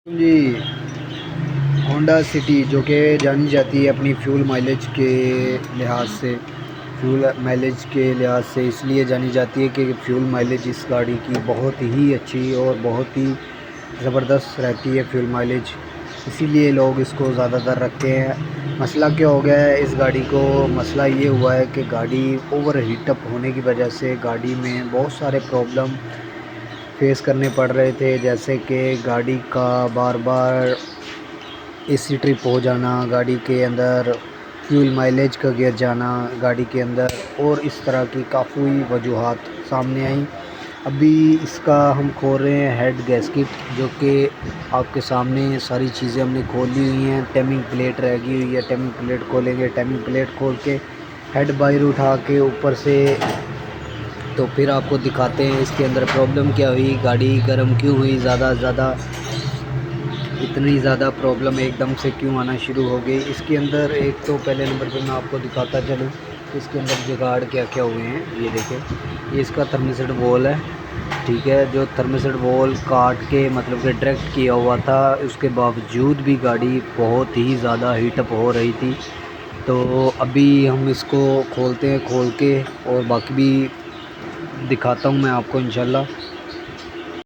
जी, Honda city जो कि जानी जाती है अपनी फ्यूल माइलेज के लिहाज से इसलिए जानी जाती है कि फ्यूल माइलेज इस गाड़ी की बहुत ही अच्छी और बहुत ही ज़बरदस्त रहती है फ्यूल माइलेज। इसीलिए लोग इसको ज़्यादातर रखते हैं। मसला क्या हो गया है इस गाड़ी को? मसला ये हुआ है कि गाड़ी ओवर हीटअप होने की वजह से गाड़ी में बहुत सारे प्रॉब्लम फेस करने पड़ रहे थे, जैसे कि गाड़ी का बार बार एसी ट्रिप हो जाना, गाड़ी के अंदर फ्यूल माइलेज का गिर जाना गाड़ी के अंदर, और इस तरह की काफ़ी वजूहात सामने आई। अभी इसका हम खोल रहे हैं हेड गैस्केट, जो कि आपके सामने सारी चीज़ें हमने खोली हुई हैं। टाइमिंग प्लेट रह गई हुई है, टाइमिंग प्लेट खोलेंगे। टाइमिंग प्लेट खोल के हेड बाहर उठा के ऊपर से तो फिर आपको दिखाते हैं इसके अंदर प्रॉब्लम क्या हुई, गाड़ी गर्म क्यों हुई, इतनी ज़्यादा प्रॉब्लम एकदम से क्यों आना शुरू हो गई। इसके अंदर एक तो पहले नंबर पे मैं आपको दिखाता चलूँ इसके अंदर जुगाड़ क्या क्या हुए हैं। ये देखें, ये इसका थर्मिस्टर वॉल है, ठीक है, जो थर्मिस्टर वॉल काट के मतलब कि डायरेक्ट किया हुआ था, उसके बावजूद भी गाड़ी बहुत ही ज़्यादा हीटअप हो रही थी। तो अभी हम इसको खोलते हैं, खोल के और बाकी भी दिखाता हूँ मैं आपको इंशाल्लाह।